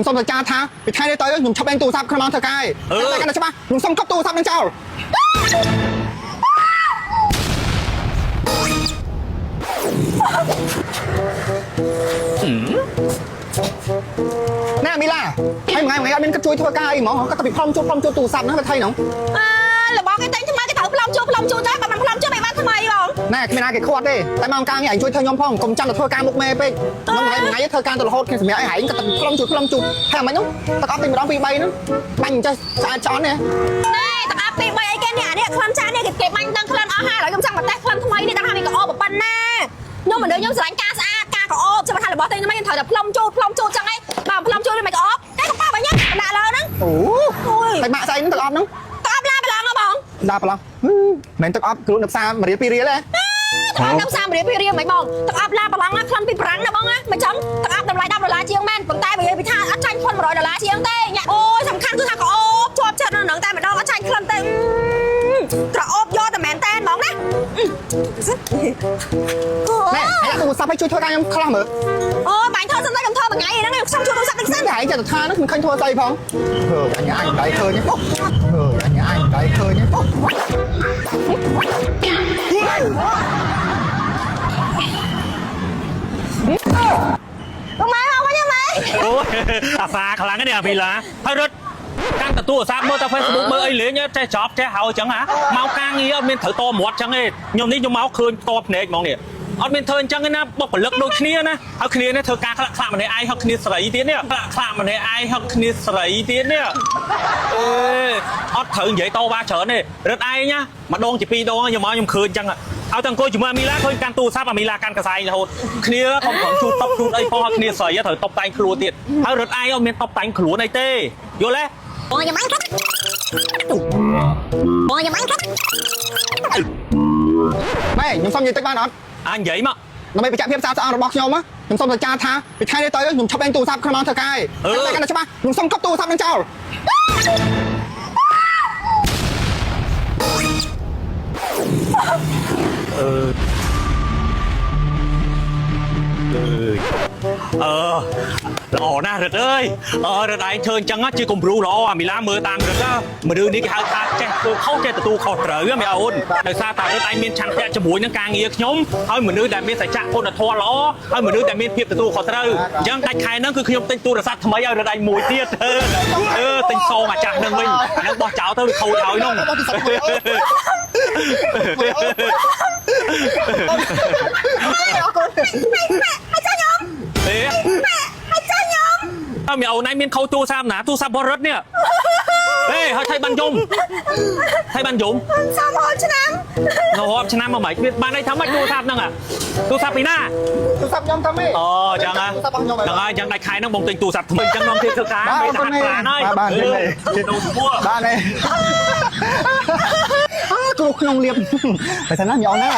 ខ្ញុំសុំទៅចាថាពីថ្ងៃនេះទៅខ្ញុំឈប់លេងទូរស័ព្ទក្នុងម៉ោងធ្វើការតែកាន់តែច្បាស់ខ្ញុំសុំកប់ទូរស័ព្ទនឹងចោលណែមីឡាហើយថ្ងៃអត់មានគាត់ជួយធ្វើការអីហ្មងគាត់ទៅពីផ្លុំជួបទូរស័ព្ទហ្នឹងទៅថៃហ្នឹងរបស់គេតែថ្មគេត្រូវផ្លុំជួបតែបើមិនផ្លុំជួបមិនបានថ្មីបងណែគ្មានណាគេខាត់ទេតែម៉ោងការងារឯងជួយធ្វើខ្ញុំផងកុំចាំទៅធ្វើការមុខមេពេកខ្ញុំថ្ងៃធ្វើការទៅរហូតខ្ញុំសម្រាប់ឲ្យឯងគាត់ទៅផ្លុំជួបហើយមិនហ្នឹងតើអត់ពេញម្ដងពី3ហ្នឹងបាញ់ចេះស្អាតចន់នេះណែតើអត់ពី3អីគេនេះអានេះក្លិនចានេះគេបាញ់ដឹងក្លិនអស់ហើយឥឡូវខ្ញុំចង់មកតេស្តក្លិនថ្មីនេះដឹងថាវាក៏អបប៉ុណ្ណាខ្ញុំមិនដឹងខ្ញុំស្រឡាញ់ការស្អាតការក៏អបចាំថារបស់ទេខ្ញុំត្រូវតែផ្លុំជួបចឹងឯងបើផ្លុំជួបមិនក៏អបតែក៏ប៉ះបាញ់ដាក់លើហ្នឹងអូតែម៉ាក់ស្អីហ្នឹងទឹកអប់ហ្នឹងទឹកអប់ឡាប្រឡងហ៎បងឡាប្រឡងមិនទឹកអប់គ្រូនៅផ្សារ1រៀល2រៀលទេទឹកអប់នៅផ្សារ1រៀល2រៀលមិនបងទឹកអប់ឡាប្រឡងណាក្លិនពីប្រាំងណាបងណាមិនចឹងទឹកអប់តម្លៃ$10ជាងមែនប៉ុន្តែបើនិយាយពីថាអត់ចាញ់$100ជាងទេអូយសំខាន់គឺថាក៏អូបជាប់ចិត្តនៅហ្នឹងតែម្ដងអត់ចាញ់ក្លិនទេត្រអូបយកតែមែនតែហ្មងណាណែហើយទូរស័ព្ទឲ្យជួយធ្វើការខ្ញុំខ្លះមើលអូបាញ់ធ្វើសិនទៅខ្ញុំធ្វើមួយថ្ងៃហ្នឹងខ្ញុំជួយទូរស័ព្ទតិចសិនតែឯងចេះតែថាហ្នឹងមិនឃើញធ្វើស្អីផងអញដៃឃើញទេអញដៃឃើញទេបងម៉ែមកវិញម៉ែអូអាសាខ្លាំងនេះអាពីឡាហើយរត់កាន់តែទូរស័ព្ទមើលតែ Facebook មើលអីលេងចេះចប់ចេះហើយអញ្ចឹងហ៎មកការងារអត់មានត្រូវតមាត់អញ្ចឹងទេខ្ញុំនេះខ្ញុំមកឃើញតភ្នែកហ្មងនេះអត់មានធ្វើអញ្ចឹងទេណាបុកពលឹកដូចគ្នាណាហើយគ្នានេះធ្វើការខ្លះម្នាក់ឯងហើយគ្នាស្រីទៀតនេះខ្លះម្នាក់ឯងហើយគ្នាស្រីទៀតនេះអត់ត្រូវនិយាយតវ៉ាច្រើនទេរត់ឯងណាម្ដងជា2ដងខ្ញុំមកខ្ញុំឃើញអញ្ចឹងឲ្យតែអង្គុយជាមួយមីឡាឃើញកាន់ទូរស័ព្ទអាមីឡាកាន់កសែងរហូតគ្នាកុំជូតតបជូតអីផងហើយគ្នាស្រីត្រូវតបតែងខ្លួនទៀតហើយរត់ឯងអត់មានតបតែងខ្លួនអីទេយល់ទេបងយ៉ាម៉ាំបងយ៉ាម៉ាំម៉ែខ្ញុំសុំនិយាយតិចបានអត់អញនិយាយមកដើម្បីបញ្ជាក់ភាពស្អាតស្អំរបស់ខ្ញុំខ្ញុំសុំទៅចាថាពីថ្ងៃនេះទៅខ្ញុំឈប់លេងទូរស័ព្ទក្នុងម៉ោងធ្វើការតែកាន់តែច្បាស់ខ្ញុំសុំកប់ទូរស័ព្ទនឹងចោលល្អណាស់រត់អើយរត់ឯងធ្វើអញ្ចឹងជាគំរូល្អអាមីឡាមើលតាមរត់មនុស្សនេះគេហៅថាចេះធ្វើខុសចេះទទួលខុសត្រូវមែនអូនដោយសារតែរត់ឯងមានឆន្ទៈជាមួយនឹងការងារខ្ញុំហើយមនុស្សដែលមានសច្ចៈគុណធម៌ល្អហើយមនុស្សដែលមានភាពទទួលខុសត្រូវអញ្ចឹងដាច់ខែហ្នឹងគឺខ្ញុំទិញទូរស័ព្ទថ្មីឲ្យរត់ឯងមួយទៀតទិញសងអាចាស់ហ្នឹងវិញអាហ្នឹងបោះចោលទៅវាខូចហើយហ្នឹងអើមីអូនឯងមានខូចទូរស័ព្ទណាទូរស័ព្ទបរិទ្ធនេះហើយថៃបានយំសាមហត់ឆ្នាំរាប់ឆ្នាំមកមិនបានន័យថាម៉េចទូរស័ព្ទហ្នឹងទូរស័ព្ទពីណាទូរស័ព្ទខ្ញុំតាមទេអូចឹងហ្នឹងហើយចឹងដាច់ខែហ្នឹងបងទិញទូរស័ព្ទថ្មីចឹងនាំទៀតធ្វើការមិនហាត់ប្រាណហើយបានទេបានទេគ្រូក្នុងលៀបតែសិនណាញ៉ោណា